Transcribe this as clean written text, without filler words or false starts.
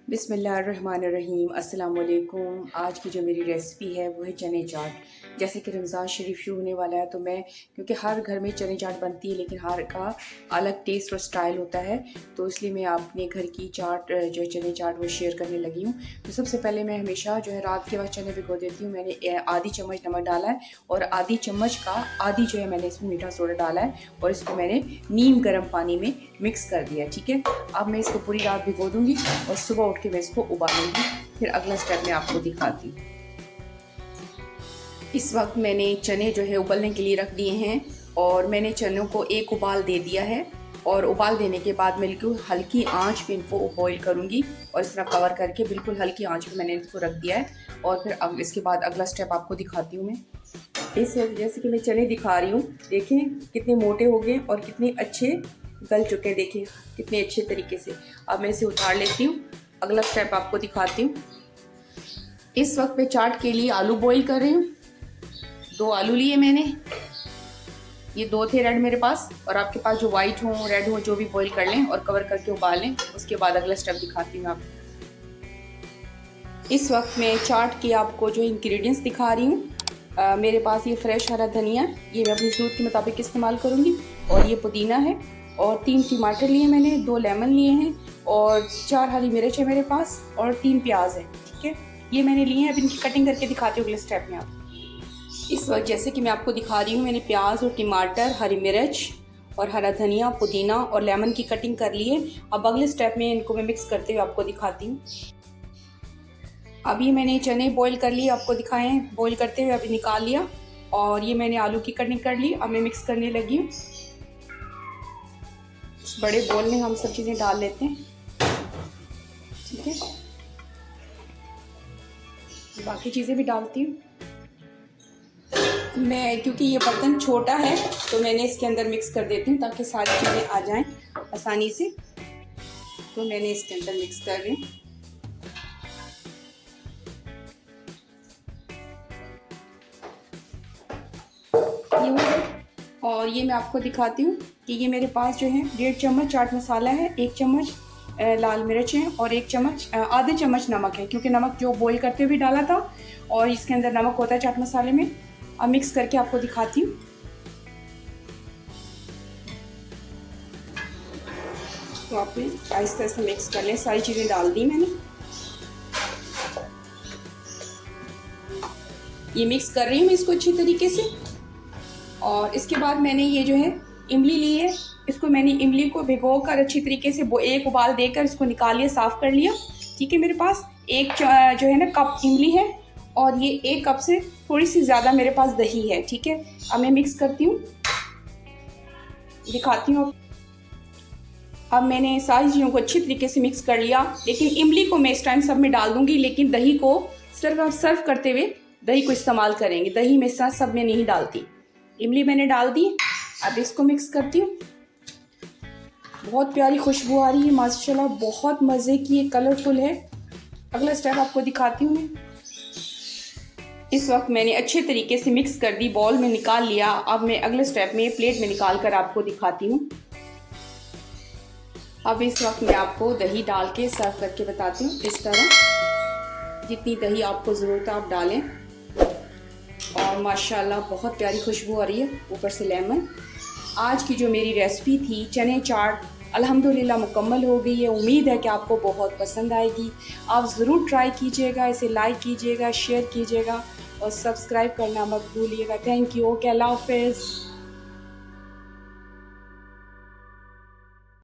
बिस्मिल्लाहिर्रहमानिर्रहीम। अस्सलाम वालेकुम। आज की जो मेरी रेसिपी है वो है चने चाट। जैसे कि रमज़ान शरीफ शुरू होने वाला है तो मैं क्योंकि हर घर में चने चाट बनती है लेकिन हर का अलग टेस्ट और स्टाइल होता है, तो इसलिए मैं अपने घर की चाट जो है चने चाट वो शेयर करने लगी हूँ। तो सबसे पहले मैं हमेशा जो है रात के वक्त चने भिगो देती हूँ। मैंने आधी चम्मच नमक डाला है और आधी चम्मच का आधी जो है मैंने इसमें मीठा सोडा डाला है और इसको मैंने नीम गर्म पानी में मिक्स कर दिया। ठीक है, अब मैं इसको पूरी रात भिगो दूँगी और सुबह उठ के मैं इसको उबालूंगी। फिर अगला स्टेप मैं आपको दिखाती हूँ। इस वक्त मैंने चने जो है उबलने के लिए रख दिए हैं और मैंने चनों को एक उबाल दे दिया है और उबाल देने के बाद मैं बिल्कुल हल्की आंच पे इनको बॉईल करूंगी और इस तरह कवर करके बिल्कुल हल्की आंच पे मैंने इसको रख दिया है। और फिर अब इसके बाद अगला स्टेप आपको दिखाती हूँ मैं। इस वक्त जैसे कि मैं चने दिखा रही हूँ, देखें कितने मोटे हो गए और कितने अच्छे गल चुके हैं, देखें कितने अच्छे तरीके से। अब मैं इसे उतार लेती हूँ, अगला स्टेप आपको दिखाती हूँ। इस वक्त मैं चाट के लिए आलू बॉईल कर रही हूँ। 2 आलू लिए मैंने, ये 2 थे रेड मेरे पास, और आपके पास जो वाइट हो रेड हो जो भी बॉईल कर लें और कवर करके उबाल लें। उसके बाद अगला स्टेप दिखाती हूँ आपको। इस वक्त मैं चाट की आपको जो इंग्रेडिएंट्स दिखा रही हूँ। मेरे पास ये फ्रेश हरा धनिया, ये मैं अपनी ज़रूरत के मुताबिक इस्तेमाल करूँगी, और ये पुदीना है, और 3 टमाटर लिए मैंने, 2 लेमन लिए हैं, और 4 हरी मिर्च है मेरे पास, और 3 प्याज है। ठीक है, ये मैंने लिए हैं। अब इनकी कटिंग करके दिखाती हूँ अगले स्टेप में आप। इस वक्त जैसे कि मैं आपको दिखा रही हूँ, मैंने प्याज और टमाटर, हरी मिर्च और हरा धनिया, पुदीना और लेमन की कटिंग कर ली है। अब अगले स्टेप में इनको मैं मिक्स करते हुए आपको दिखाती हूँ। अब ये मैंने चने बॉईल कर लिए, आपको दिखाए हैं बॉईल करते हुए, अभी निकाल लिया, और ये मैंने आलू की कटिंग कर ली। अब मैं मिक्स करने लगी हूँ। इस बड़े बोल में हम सब चीज़ें डाल लेते हैं। ठीक है, बाकी चीज़ें भी डालती हूँ मैं, क्योंकि ये बर्तन छोटा है तो मैंने इसके अंदर मिक्स कर देती हूँ ताकि सारी चीज़ें आ जाएं आसानी से। तो मैंने इसके अंदर मिक्स कर रही हूँ। ये हो गया, और ये मैं आपको दिखाती हूँ कि ये मेरे पास जो है 1.5 चम्मच चाट मसाला है, 1 चम्मच लाल मिर्च है, और 1 चम्मच आधे चम्मच नमक है, क्योंकि नमक जो बॉईल करते हुए डाला था और इसके अंदर नमक होता है चाट मसाले में। अब मिक्स करके आपको दिखाती हूँ। तो आपने आहिस्ता आहिस्ता मिक्स कर लें, सारी चीज़ें डाल दी मैंने। ये मिक्स कर रही हूँ मैं इसको अच्छी तरीके से। और इसके बाद मैंने ये जो है इमली ली है, इसको मैंने इमली को भिगो कर अच्छी तरीके से वो एक उबाल देकर इसको निकाल लिया, साफ़ कर लिया। ठीक है, मेरे पास एक जो है ना कप इमली है, और ये 1 कप से थोड़ी सी ज़्यादा मेरे पास दही है। ठीक है, अब मैं मिक्स करती हूँ, दिखाती हूँ। अब मैंने सारी चीज़ों को अच्छी तरीके से मिक्स कर लिया, लेकिन इमली को मैं इस टाइम सब में डाल दूँगी, लेकिन दही को सर्व करते हुए दही को इस्तेमाल करेंगे। दही मैं साथ सब में नहीं डालती। इमली मैंने डाल दी। अब इसको मिक्स करती हूँ। बहुत प्यारी खुशबू आ रही है माशाल्लाह, बहुत मज़े की, ये कलरफुल है। अगला स्टेप आपको दिखाती हूँ मैं। इस वक्त मैंने अच्छे तरीके से मिक्स कर दी, बॉल में निकाल लिया। अब मैं अगले स्टेप में प्लेट में निकाल कर आपको दिखाती हूँ। अब इस वक्त मैं आपको दही डाल के सर्व करके बताती हूँ। इस तरह जितनी दही आपको ज़रूरत है आप डालें, और माशाल्लाह बहुत प्यारी खुशबू आ रही है, ऊपर से लेमन। आज की जो मेरी रेसिपी थी चने चाट अल्हम्दुलिल्लाह मुकम्मल हो गई है। उम्मीद है कि आपको बहुत पसंद आएगी। आप ज़रूर ट्राई कीजिएगा, इसे लाइक कीजिएगा, शेयर कीजिएगा और सब्सक्राइब करना मत भूलिएगा। Thank you. ओके, अल्लाह हाफ़िज़।